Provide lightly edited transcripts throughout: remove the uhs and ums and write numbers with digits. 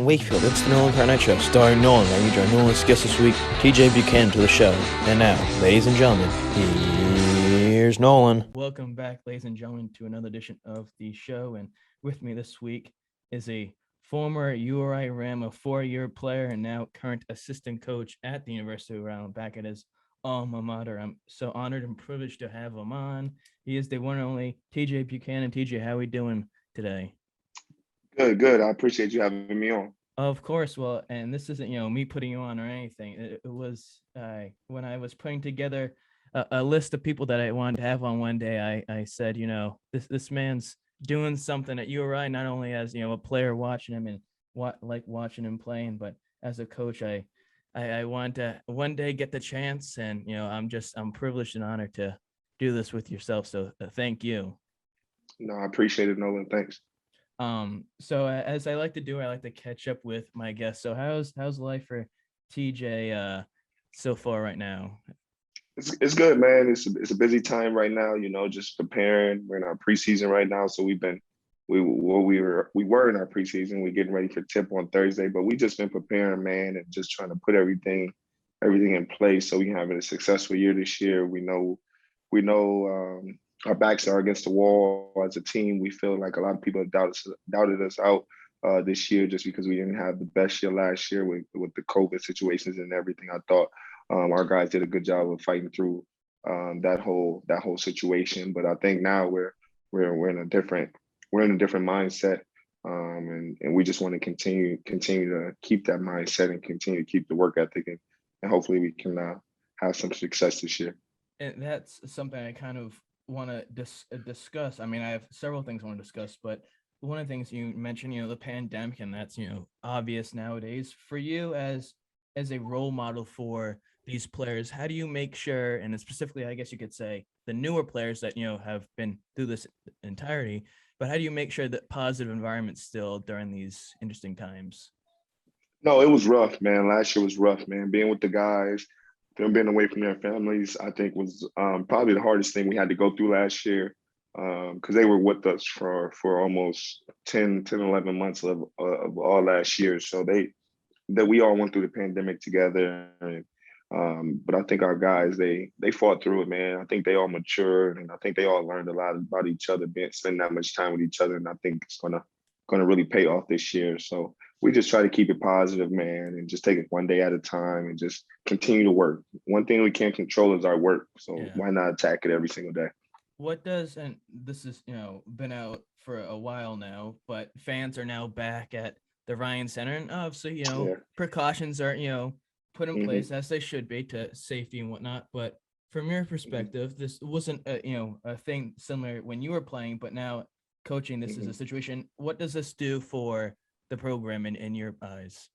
Wakefield, it's the Nolan Night Show, starring Nolan. I join Nolan's guest this week, TJ Buchanan, to the show. And now, ladies and gentlemen, here's Nolan. Welcome back, ladies and gentlemen, to another edition of the show. And with me this week is a former URI Ram, a 4-year player, and now current assistant coach at the University of Rhode Island, back at his alma mater. I'm so honored and privileged to have him on. He is the one and only TJ Buchanan. TJ, how are we doing today? Good. I appreciate you having me on. Of course. Well, and this isn't, me putting you on or anything. It was when I was putting together a list of people that I wanted to have on one day, I said, this man's doing something at URI, not only as, a player watching him and watching him playing, but as a coach, I want to one day get the chance, and, I'm privileged and honored to do this with yourself. So thank you. No, I appreciate it, Nolan. Thanks. So as I like to do, I like to catch up with my guests. So how's life for TJ so far right now? It's good, man. It's a busy time right now. Just preparing. We're in our preseason right now, so we were in our preseason. We're getting ready for tip on Thursday, but we just been preparing, man, and just trying to put everything in place so we can have a successful year this year. We know. Our backs are against the wall as a team. We feel like a lot of people have doubted us out this year just because we didn't have the best year last year with the COVID situations and everything. I thought our guys did a good job of fighting through that whole situation. But I think now we're in a different mindset, and we just want to continue to keep that mindset and continue to keep the work ethic, and hopefully we can have some success this year. And that's something I kind of want to discuss. I mean, I have several things I want to discuss, but one of the things you mentioned, the pandemic, and that's, obvious nowadays. For you as a role model for these players, how do you make sure, and specifically, I guess you could say the newer players that, have been through this entirety, but how do you make sure that positive environment still during these interesting times? No, it was rough, man. Last year was rough, man. Being with the guys, them being away from their families, I think was probably the hardest thing we had to go through last year, because they were with us for almost 10, 11 months of all last year. So we all went through the pandemic together. But I think our guys, they fought through it, man. I think they all matured, and I think they all learned a lot about each other, spending that much time with each other. And I think it's gonna really pay off this year. So we just try to keep it positive, man, and just take it one day at a time and just continue to work. One thing we can't control is our work. So Why not attack it every single day? What does, and this is, been out for a while now, but fans are now back at the Ryan Center, and obviously, precautions are, put in place as they should be to safety and whatnot. But from your perspective, this wasn't a thing similar when you were playing, but now coaching, this is a situation. What does this do for the program in your eyes?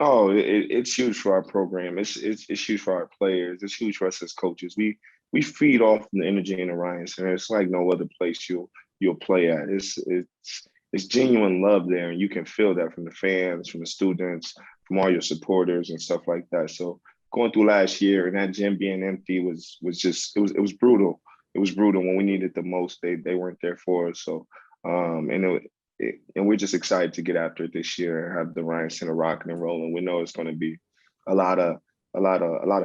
Oh, it's huge for our program. It's huge for our players. It's huge for us as coaches. We feed off the energy in the Ryan Center. It's like no other place you'll play at. It's genuine love there, and you can feel that from the fans, from the students, from all your supporters and stuff like that. So going through last year and that gym being empty was brutal. It was brutal when we needed the most. They weren't there for us. So and we're just excited to get after it this year and have the Ryan Center rocking and rolling. We know it's going to be a lot of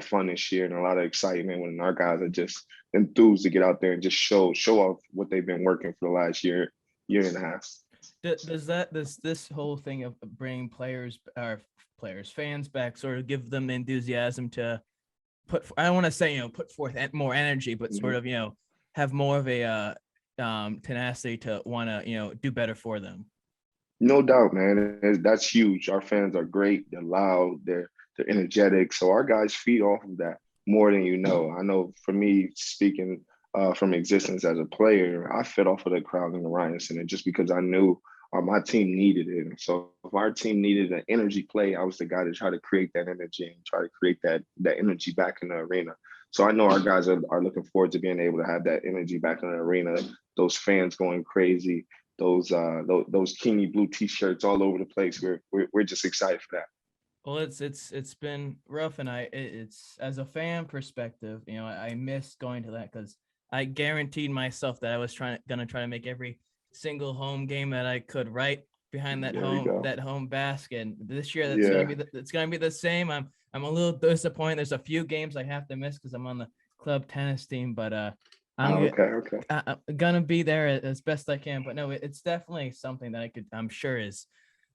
fun this year and a lot of excitement when our guys are just enthused to get out there and just show off what they've been working for the last year and a half. Does this whole thing of bringing fans back sort of give them enthusiasm to I don't want to say, put forth more energy, but sort of, have more of a tenacity to want to, do better for them? No doubt, man. That's huge. Our fans are great. They're loud. They're energetic. So our guys feed off of that more than you know. I know for me, speaking from existence as a player, I fed off of the crowd in the Ryan Center just because I knew my team needed it. And so if our team needed an energy play, I was the guy to try to create that energy and try to create that energy back in the arena. So I know our guys are looking forward to being able to have that energy back in the arena, those fans going crazy, those Keeney blue T-shirts all over the place. We're just excited for that. Well, it's been rough, and it's as a fan perspective, I missed going to that because I guaranteed myself that I was gonna try to make every single home game that I could, right? behind There we go. that home basket. And this year, Yeah. it's gonna be the same. I'm a little disappointed. There's a few games I have to miss because I'm on the club tennis team, but Oh, okay. I'm gonna be there as best I can. But no, it's definitely something that I'm sure is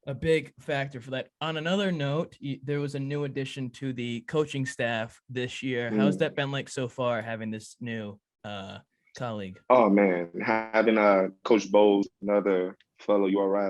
a big factor for that. On another note, there was a new addition to the coaching staff this year. How's that been like so far, having this new colleague? Oh man, having Coach Bowles, another fellow URI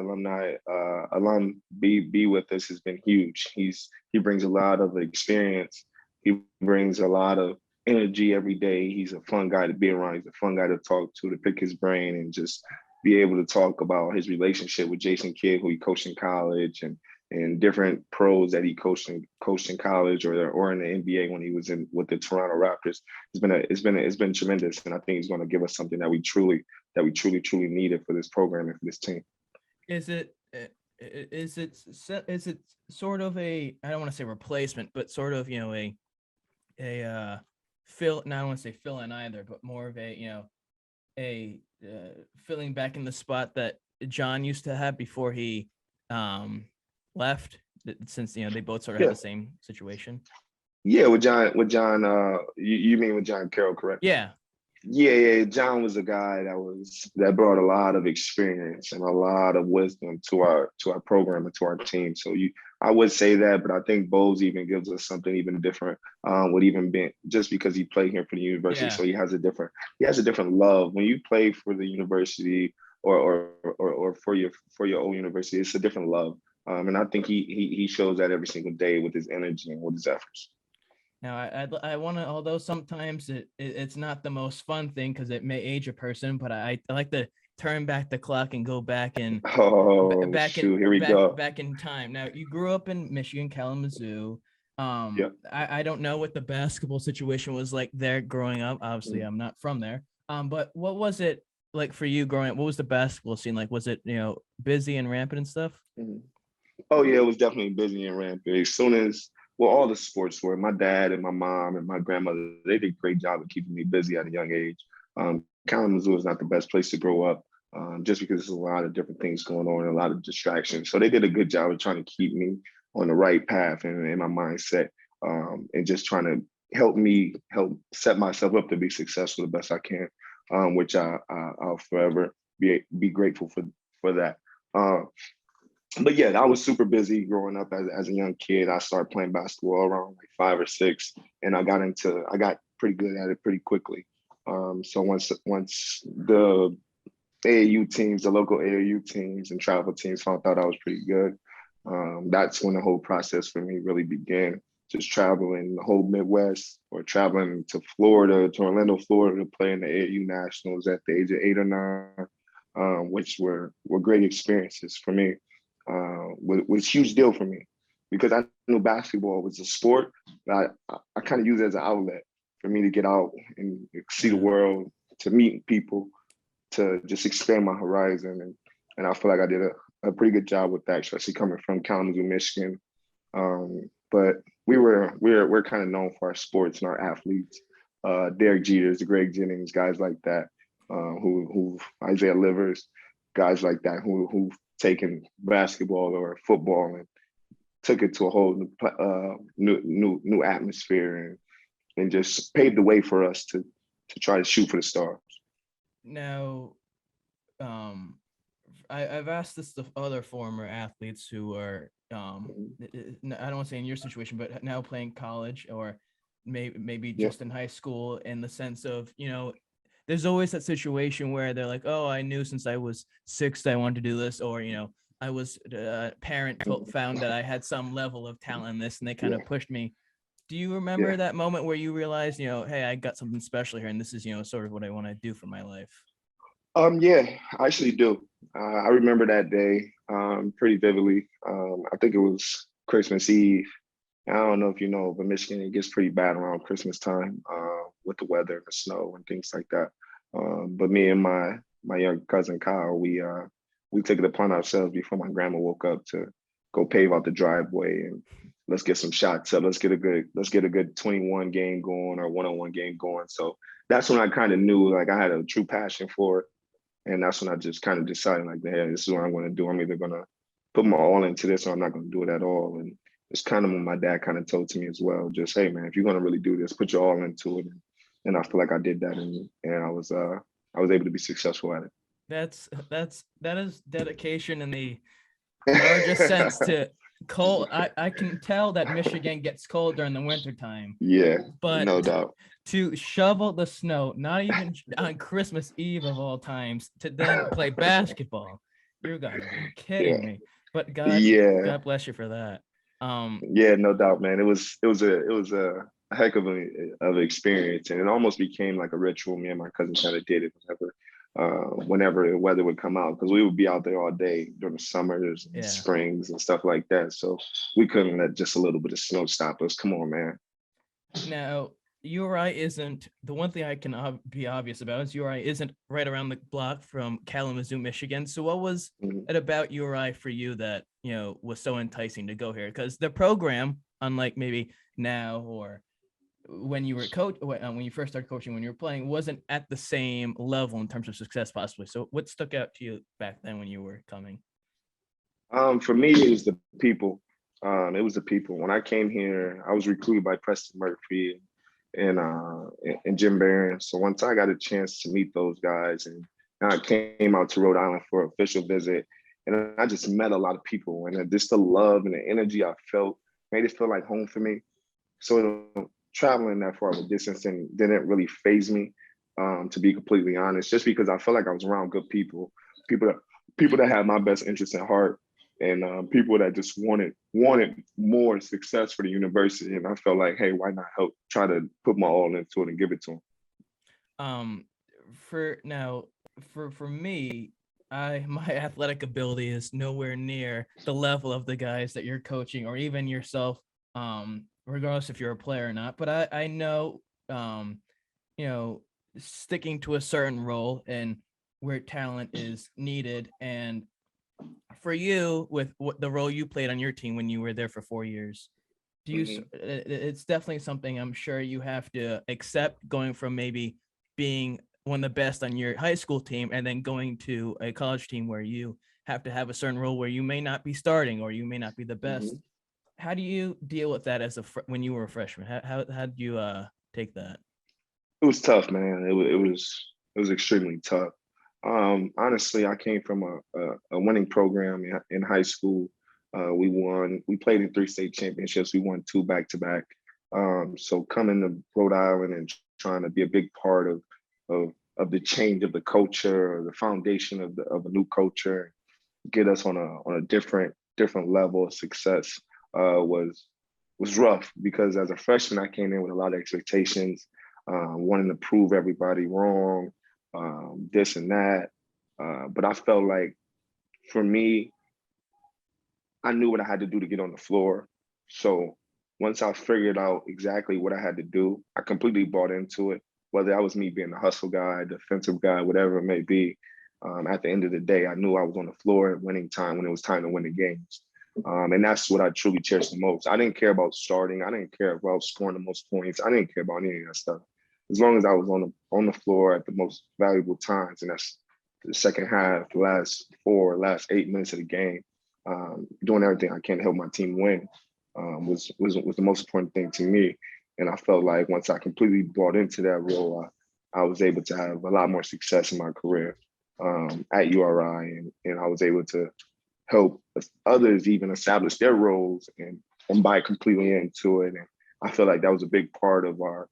alum, be with us has been huge. He brings a lot of experience. He brings a lot of energy every day. He's a fun guy to be around. He's a fun guy to talk to pick his brain, and just be able to talk about his relationship with Jason Kidd, who he coached in college, and different pros that he coached in college or in the NBA when he was in with the Toronto Raptors. It's been tremendous, and I think he's going to give us something that we truly needed for this program and for this team. Is it sort of a, I don't want to say replacement, but sort of, you know, a fill, no, I don't want to say fill in either, but more of a, you know, a filling back in the spot that John used to have before he left, since, you know, they both sort of had the same situation? Yeah, with John, you mean with John Carroll, correct? Yeah. Yeah. John was a guy that brought a lot of experience and a lot of wisdom to our program and to our team. So I would say that, but I think Bowles even gives us something even different. Would even be just because he played here for the university, so he has a different love when you play for the university or for your own university. It's a different love, and I think he shows that every single day with his energy and with his efforts. Now, I want to, although sometimes it's not the most fun thing because it may age a person, but I like to turn back the clock and go back in. Here we go. Back in time. Now, you grew up in Michigan, Kalamazoo. I don't know what the basketball situation was like there growing up. Obviously, I'm not from there. But what was it like for you growing up? What was the basketball scene like? Was it, you know, busy and rampant and stuff? Oh yeah, it was definitely busy and rampant. As soon as all the sports were. My dad and my mom and my grandmother, they did a great job of keeping me busy at a young age. Kalamazoo is not the best place to grow up, just because there's a lot of different things going on and a lot of distractions. So they did a good job of trying to keep me on the right path and in my mindset, and just trying to help set myself up to be successful the best I can, which I'll forever be grateful for that. But yeah, I was super busy growing up as a young kid. I started playing basketball around like 5 or 6, and I got pretty good at it pretty quickly. So once the AAU teams, the local AAU teams and travel teams found out I was pretty good, that's when the whole process for me really began. Just traveling the whole Midwest, or traveling to Florida, to Orlando, Florida, to play in the AAU Nationals at the age of 8 or 9, which were great experiences for me. Was a huge deal for me because I knew basketball was a sport that I kind of use it as an outlet for me to get out and see the world, to meet people, to just expand my horizon. And I feel like I did a pretty good job with that, especially coming from Kalamazoo, Michigan. But we're kind of known for our sports and our athletes. Derek Jeters, the Greg Jennings, guys like that, who Isaiah Livers, guys like that who've taken basketball or football and took it to a whole new atmosphere and just paved the way for us to try to shoot for the stars. Now, I've asked this to other former athletes who are, I don't want to say in your situation, but now playing college or maybe just in high school, in the sense of, you know, there's always that situation where they're like, oh, I knew since I was 6 I wanted to do this, or, you know, I was parent found that I had some level of talent in this and they kind of pushed me. Do you remember that moment where you realized, you know, hey, I got something special here and this is, you know, sort of what I want to do for my life? Yeah, I actually do. I remember that day pretty vividly. I think it was Christmas Eve. I don't know if you know, but Michigan, it gets pretty bad around Christmas time with the weather and the snow and things like that. But me and my young cousin Kyle, we took it upon ourselves before my grandma woke up to go pave out the driveway and let's get some shots up. Let's get a good 21 game going or 1-on-1 game going. So that's when I kind of knew like I had a true passion for it. And that's when I just kind of decided like, hey, this is what I'm going to do. I'm either going to put my all into this, or I'm not going to do it at all. And it's kind of what my dad kind of told to me as well. Just, hey man, if you're going to really do this, put your all into it. And I feel like I did that, and I was able to be successful at That is dedication in the largest sense it. to cold. I can tell that Michigan gets cold during the wintertime, Yeah, but no doubt. to shovel the snow, not even on Christmas Eve of all times, to then play basketball, you gotta be kidding Yeah, me. But yeah, God bless you for that. yeah, no doubt, man. It was a heck of an experience, and it almost became like a ritual. Me and my cousin kind of did it whenever the weather would come out, because we would be out there all day during the summers and Yeah. springs and stuff like that. So we couldn't let just a little bit of snow stop us. Come on, man. Now, URI isn't the one thing I can be obvious about is URI isn't right around the block from Kalamazoo, Michigan. So what was Mhm. it about URI for you that, was so enticing to go here? Because the program, unlike maybe now or when you were when you first started coaching, when you were playing, wasn't at the same level in terms of success possibly. So what stuck out to you back then when you were coming? For me, it was the people. It was the people. When I came here, I was recruited by Preston Murphy and Jim Barron. So once I got a chance to meet those guys, and I came out to Rhode Island for an official visit, and I just met a lot of people, and just the love and the energy I felt made it feel like home for me. So traveling that far of a distance and didn't really phase me, to be completely honest, just because I felt like I was around good people that people that had my best interest at heart, and people that just wanted more success for the university. And I felt like, hey, why not help try to put my all into it and give it to them? Um, for now, for me, my athletic ability is nowhere near the level of the guys that you're coaching or even yourself. Regardless if you're a player or not. But I know, you know, sticking to a certain role and where talent is needed. And for you, with what the role you played on your team when you were there for 4 years, Mhm. it's definitely something I'm sure you have to accept, going from maybe being one of the best on your high school team and then going to a college team where you have to have a certain role where you may not be starting or you may not be the best. Mhm. How do you deal with that when you were a freshman? How did you take that? It was tough, man. It was extremely tough. Honestly, I came from a winning program in high school. We played in 3 state championships. We won 2 back to back. So coming to Rhode Island and trying to be a big part of of the change of the culture, or the foundation of a new culture, get us on a different level of success, was rough, because as a freshman I came in with a lot of expectations, wanting to prove everybody wrong, this and that. But I felt like, for me, I knew what I had to do to get on the floor. So once I figured out exactly what I had to do, I completely bought into it. Whether that was me being the hustle guy, defensive guy, whatever it may be. At the end of the day, I knew I was on the floor at winning time when it was time to win the games. And that's what I truly cherish the most. I didn't care about starting. I didn't care about scoring the most points. I didn't care about any of that stuff. As long as I was on the floor at the most valuable times, and that's the second half, last 8 minutes of the game, doing everything I can to help my team win, was the most important thing to me. And I felt like once I completely bought into that role, I was able to have a lot more success in my career, at URI, and I was able to help others even establish their roles and buy completely into it. And I feel like that was a big part of our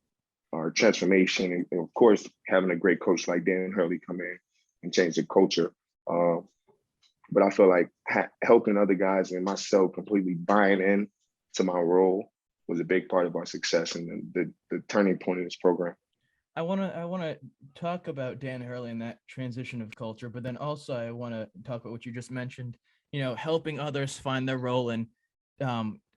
transformation, and of course having a great coach like Dan Hurley come in and change the culture. Um, but I feel like helping other guys and myself completely buying in to my role was a big part of our success and the turning point of this program. I wanna talk about Dan Hurley and that transition of culture, but then also I want to talk about what you just mentioned. Helping others find their role and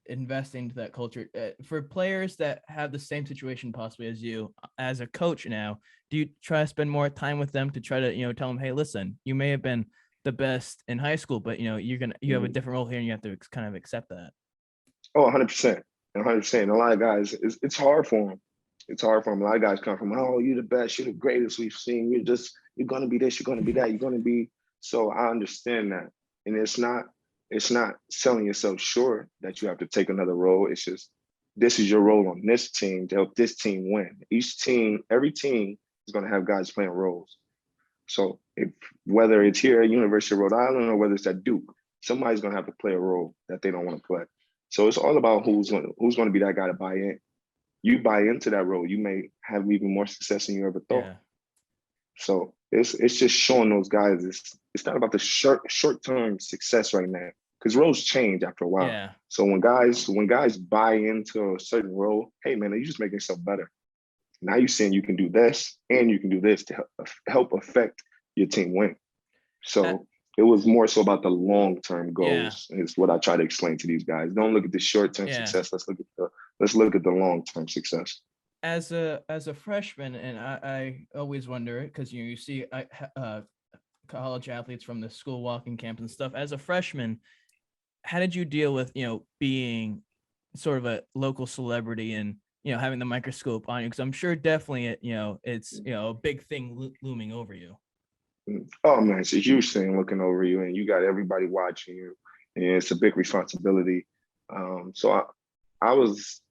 investing into that culture. For players that have the same situation possibly as you, as a coach now, do you try to spend more time with them to try to tell them, hey, listen, you may have been the best in high school, but you have a Mhm. different role here, and you have to kind of accept that. Oh, 100%. 100%. A lot of guys, it's hard for them. It's hard for them. A lot of guys come from, oh, you're the best, you're the greatest we've seen. You're going to be this, you're going to be that, you're going to be. So I understand that. And it's not it's not selling yourself short that you have to take another role. It's just this is your role on this team to help this team win. Every team is going to have guys playing roles. So if whether it's here at University of Rhode Island or whether it's at Duke, somebody's going to have to play a role that they don't want to play. So it's all about who's going to be that guy to buy in. You buy into that role, you may have even more success than you ever thought. Yeah. So it's just showing those guys it's not about the short-term success right now, because roles change after a while. Yeah. So when guys buy into a certain role, hey man, you just making yourself better. Now you're saying you can do this and you can do this to help affect your team win. So it was more so about the long-term goals, is what I try to explain to these guys. Don't look at the short-term success. Let's look at the long-term success. As a freshman, and I always wonder, because you see college athletes from the school walking camp and stuff. As a freshman, how did you deal with being sort of a local celebrity and having the microscope on you? Because I'm sure definitely it's a big thing looming over you. Oh man, it's a huge thing looking over you, and you got everybody watching you, and it's a big responsibility. So I was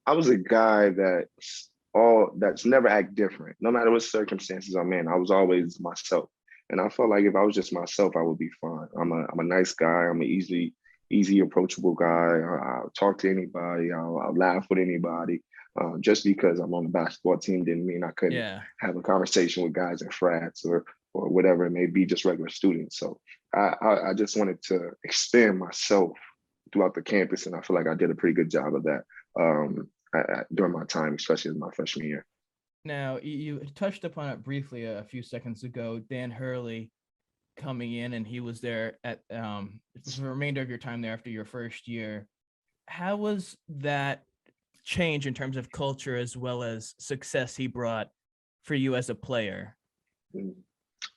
a guy that's never act different. No matter what circumstances I'm in, I was always myself. And I felt like if I was just myself, I would be fine. I'm a nice guy. I'm an easy approachable guy. I'll talk to anybody. I'll laugh with anybody. Just because I'm on the basketball team didn't mean I couldn't have a conversation with guys in frats or whatever it may be, just regular students. So I just wanted to expand myself throughout the campus, and I feel like I did a pretty good job of that during my time, especially in my freshman year. Now, you touched upon it briefly a few seconds ago. Dan Hurley coming in, and he was there at for the remainder of your time there after your first year. How was that change in terms of culture as well as success he brought for you as a player? It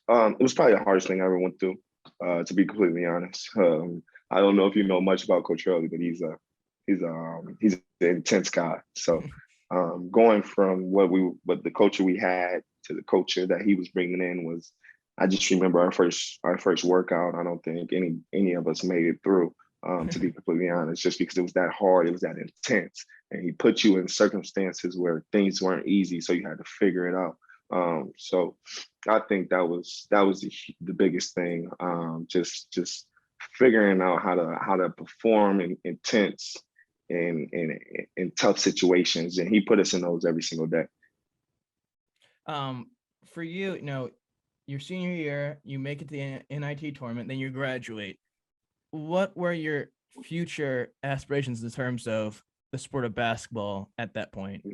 was probably the hardest thing I ever went through, to be completely honest. I don't know if you know much about Coach Hurley, but he's an intense guy. So going from what the culture we had to the culture that he was bringing in was, I just remember our first workout. I don't think any of us made it through, to be completely honest, just because it was that hard, it was that intense, and he put you in circumstances where things weren't easy, so you had to figure it out. So I think that was the biggest thing, just figuring out how to perform in intense in tough situations, and he put us in those every single day. For you, your senior year, you make it to the NIT tournament, then you graduate. What were your future aspirations in terms of the sport of basketball at that point?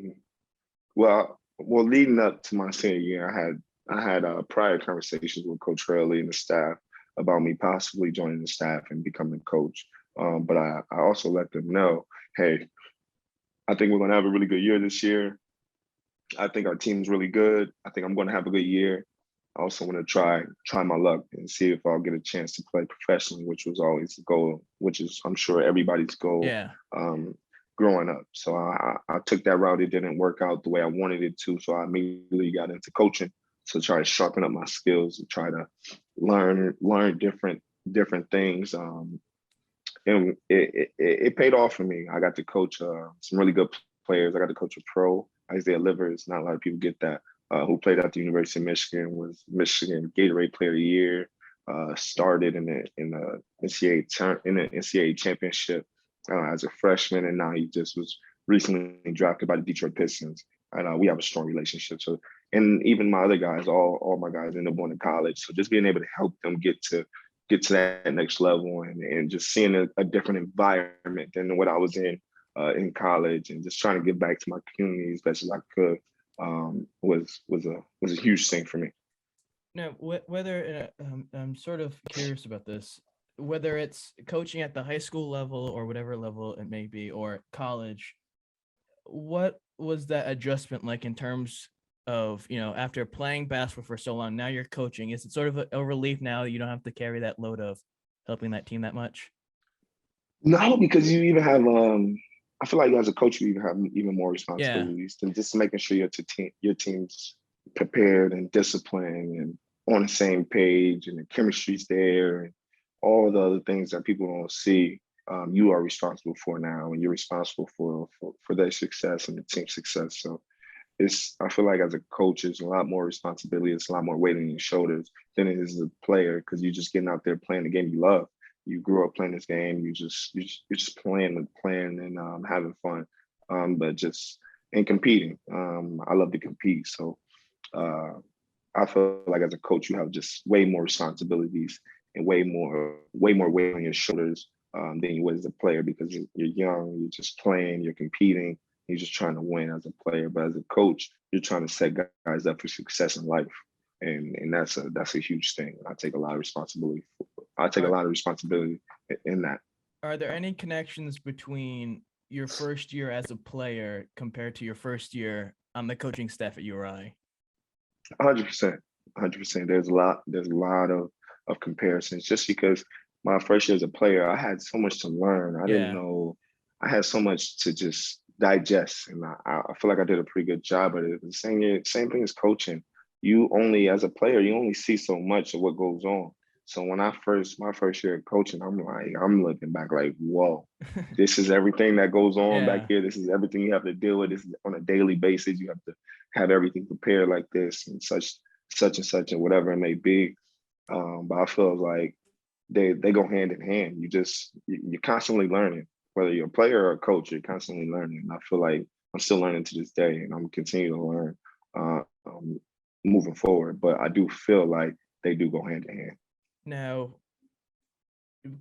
Well, leading up to my senior year, I had prior conversations with Coach Hurley and the staff about me possibly joining the staff and becoming a coach. But I also let them know, hey, I think we're going to have a really good year this year. I think our team's really good. I think I'm going to have a good year. I also want to try my luck and see if I'll get a chance to play professionally, which was always the goal, which is, I'm sure, everybody's goal growing up. So I took that route. It didn't work out the way I wanted it to. So I immediately got into coaching to try to sharpen up my skills and try to learn different things. And it paid off for me. I got to coach some really good players. I got to coach a pro, Isaiah Livers. Not a lot of people get that. Who played at the University of Michigan, was Michigan Gatorade Player of the Year. Started in the NCAA championship as a freshman, and now he just was recently drafted by the Detroit Pistons. And we have a strong relationship. So, and even my other guys, all my guys end up going to college. So just being able to help them get to that next level, and just seeing a different environment than what I was in college, and just trying to give back to my community as best as I could, was a huge thing for me. Now, whether I'm sort of curious about this, whether it's coaching at the high school level or whatever level it may be, or college, what was that adjustment like in terms of, after playing basketball for so long, now you're coaching? Is it sort of a relief now that you don't have to carry that load of helping that team that much? No, because you even have, I feel like as a coach, you even have even more responsibilities than just making sure your team's prepared and disciplined and on the same page, and the chemistry's there, all the other things that people don't see, you are responsible for now, and you're responsible for their success and the team's success. So I feel like as a coach, it's a lot more responsibility. It's a lot more weight on your shoulders than it is as a player, because you're just getting out there playing the game you love. You grew up playing this game. You're just playing and having fun, but just and competing. I love to compete, so uh, I feel like as a coach, you have just way more responsibilities and way more weight on your shoulders than you would as a player, because you're young, you're just playing, you're competing, you're just trying to win as a player. But as a coach, you're trying to set guys up for success in life, and that's a huge thing. I take a lot of responsibility. I take a lot of responsibility in that. Are there any connections between your first year as a player compared to your first year on the coaching staff at URI? 100%, 100%. There's a lot of comparisons, just because my first year as a player, I had so much to learn. I didn't know. I had so much to just digest, and I feel like I did a pretty good job at it. The same thing as coaching. As a player, you only see so much of what goes on. So when my first year of coaching, I'm looking back like, whoa, this is everything that goes on back here. This is everything you have to deal with. This is on a daily basis. You have to have everything prepared like this, and such and such, and whatever it may be. But I feel like they go hand in hand. You're constantly learning, whether you're a player or a coach. You're constantly learning. And I feel like I'm still learning to this day, and I'm continuing to learn moving forward. But I do feel like they do go hand in hand. Now,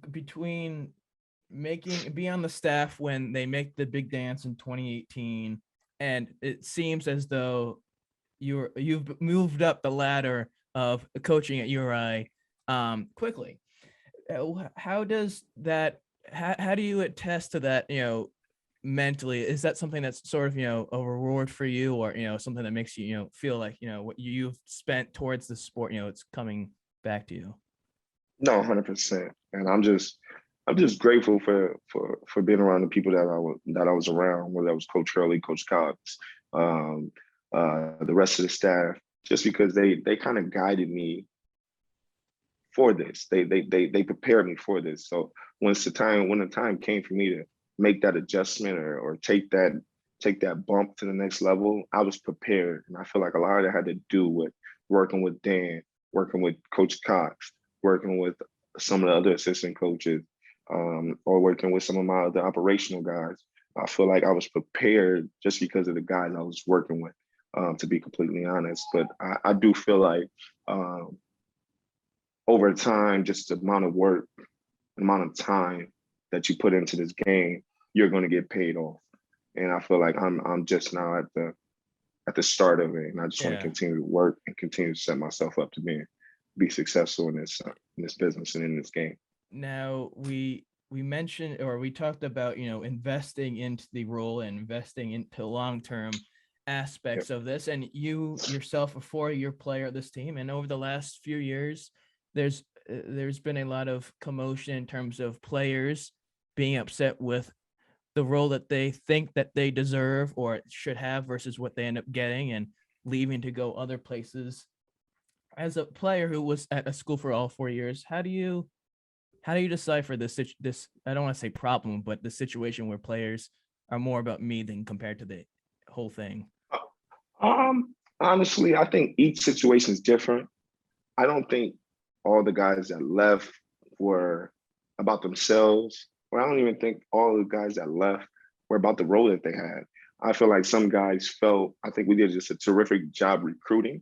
between be on the staff when they make the big dance in 2018, and it seems as though you've moved up the ladder of coaching at URI quickly. How does that? How do you attest to that? Mentally, is that something that's sort of a reward for you, or something that makes you feel like what you've spent towards the sport, it's coming back to you? No, 100%. And I'm just grateful for being around the people that I was around, whether that was Coach Hurley, Coach Cox, um, the rest of the staff, just because they kind of guided me for this. They prepared me for this. So when the time came for me to make that adjustment or take that bump to the next level, I was prepared. And I feel like a lot of it had to do with working with Dan, working with Coach Cox, working with some of the other assistant coaches, or working with some of my other operational guys. I feel like I was prepared just because of the guys I was working with, to be completely honest. But I do feel like over time, just the amount of work, the amount of time that you put into this game, you're going to get paid off. And I feel like I'm just now at the start of it, and I just want to continue to work and continue to set myself up to be successful in this business and in this game. Now we mentioned, or we talked about investing into the role and investing into long-term aspects of this, and you yourself a 4-year player of this team, and over the last few years there's been a lot of commotion in terms of players being upset with the role that they think that they deserve or should have versus what they end up getting, and leaving to go other places. As a player who was at a school for all 4 years, how do you decipher this I don't want to say problem, but the situation where players are more about me than compared to the whole thing? Honestly, I think each situation is different. I don't think all the guys that left were about themselves, or I don't even think all the guys that left were about the role that they had. I feel like some guys I think we did just a terrific job recruiting.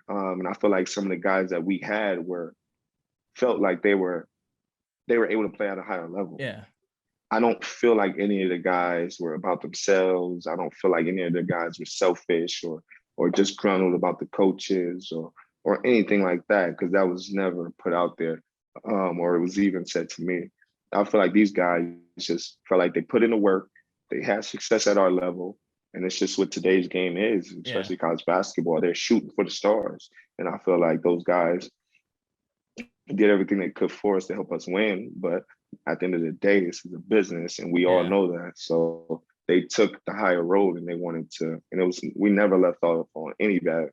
And I feel like some of the guys that we had felt like they were able to play at a higher level. Yeah. I don't feel like any of the guys were about themselves. I don't feel like any of the guys were selfish or disgruntled about the coaches or anything like that, because that was never put out there, or it was even said to me. I feel like these guys just felt like they put in the work, they had success at our level, and it's just what today's game is, especially college basketball. They're shooting for the stars, and I feel like those guys did everything they could for us to help us win. But at the end of the day, this is a business, and we all know that. So they took the higher road, and they wanted to. And we never left off on any bad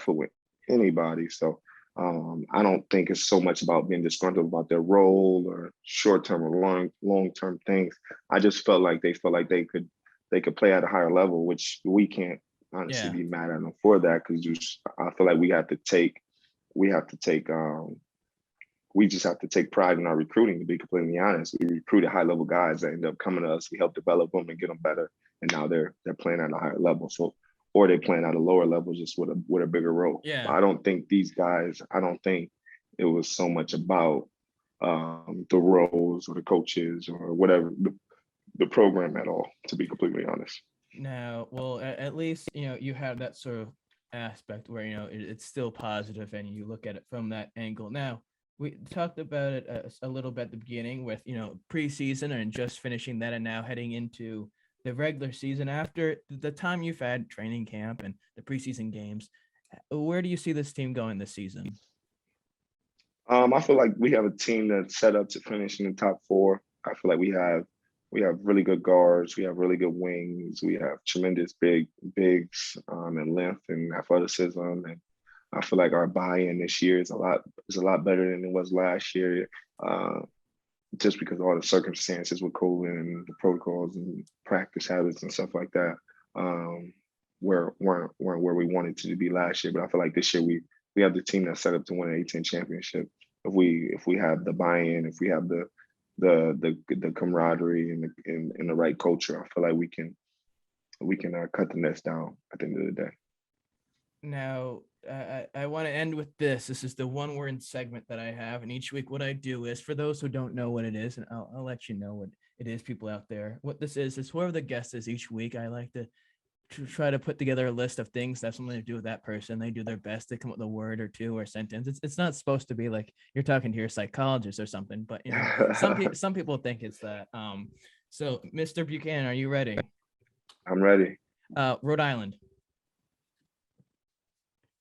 foot with anybody. So I don't think it's so much about being disgruntled about their role or short-term or long-term things. I just felt like they could play at a higher level, which we can't honestly Yeah. be mad at them for that, because I feel like we have to take we just have to take pride in our recruiting, to be completely honest. We recruited high level guys that end up coming to us. We help develop them and get them better. And now they're playing at a higher level. So, or they're playing at a lower level just with a bigger role. Yeah. I don't think it was so much about the roles or the coaches or whatever, the program at all, to be completely honest. Now, well, at least, you have that sort of aspect where, it's still positive and you look at it from that angle. Now, we talked about it a little bit at the beginning with, preseason and just finishing that, and now heading into the regular season. After the time you've had training camp and the preseason games, where do you see this team going this season? I feel like we have a team that's set up to finish in the top 4. I feel like we have really good guards, we have really good wings, we have tremendous bigs and length and athleticism, and I feel like our buy-in this year is a lot better than it was last year, just because of all the circumstances with COVID and the protocols and practice habits and stuff like that. Weren't where we wanted to be last year, but I feel like this year we have the team that's set up to win an A10 championship. If we have the buy-in, if we have the camaraderie and the right culture, I feel like we can cut the nets down at the end of the day. Now, I want to end with this. This is the one word segment that I have. And each week, what I do is, for those who don't know what it is, and I'll let you know what it is, people out there, what this is whoever the guest is each week, I like to try to put together a list of things that have something to do with that person. They do their best to come up with a word or two or a sentence. It's not supposed to be like you're talking to your psychologist or something, but some people think it's that. So Mr. Buchanan, are you ready? I'm ready. Rhode Island.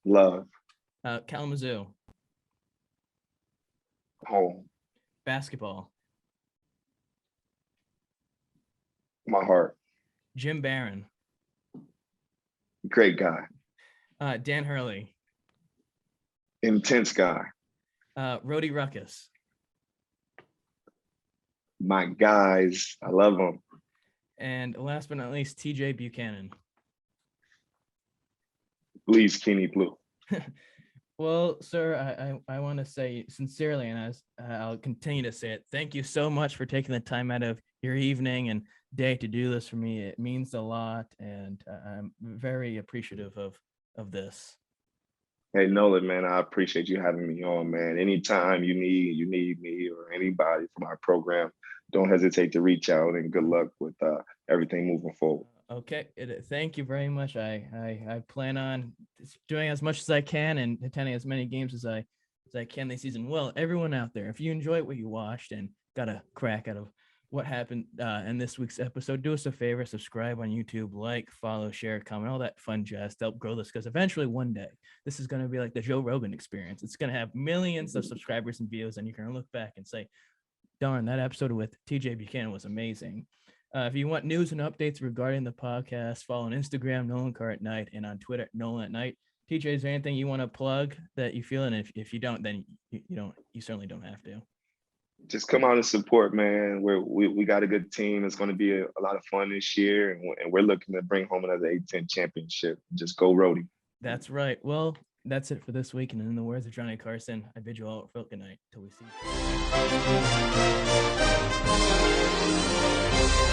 Love. Kalamazoo. Home. Basketball. My heart. Jim Barron. Great guy. Dan Hurley. Intense guy. Rhodey Ruckus. My guys. I love them. And last but not least, TJ Buchanan. Bleeds Kenny Blue. Well, sir, I want to say sincerely, and I'll continue to say it, thank you so much for taking the time out of your evening and day to do this for me. It means a lot, and I'm very appreciative of this. Hey, Nolan, man, I appreciate you having me on, man. Anytime you need me or anybody from our program, don't hesitate to reach out, and good luck with everything moving forward. Okay, thank you very much. I plan on doing as much as I can and attending as many games as I can this season. Well, everyone out there, if you enjoyed what you watched and got a crack out of what happened in this week's episode, do us a favor, subscribe on YouTube, like, follow, share, comment, all that fun jazz to help grow this, because eventually one day this is going to be like the Joe Rogan experience. It's going to have millions of subscribers and views, and you're going to look back and say, darn, that episode with TJ Buchanan was amazing. If you want news and updates regarding the podcast, follow on Instagram, Nolan Carr at Night, and on Twitter, Nolan at Night. TJ, is there anything you want to plug that you feel? And if you don't, then you certainly don't have to. Just come out and support, man. We got a good team. It's going to be a lot of fun this year, and we're looking to bring home another A10 championship. Just go Rhodey. That's right. Well, that's it for this week. And in the words of Johnny Carson, I bid you all a good night till we see you.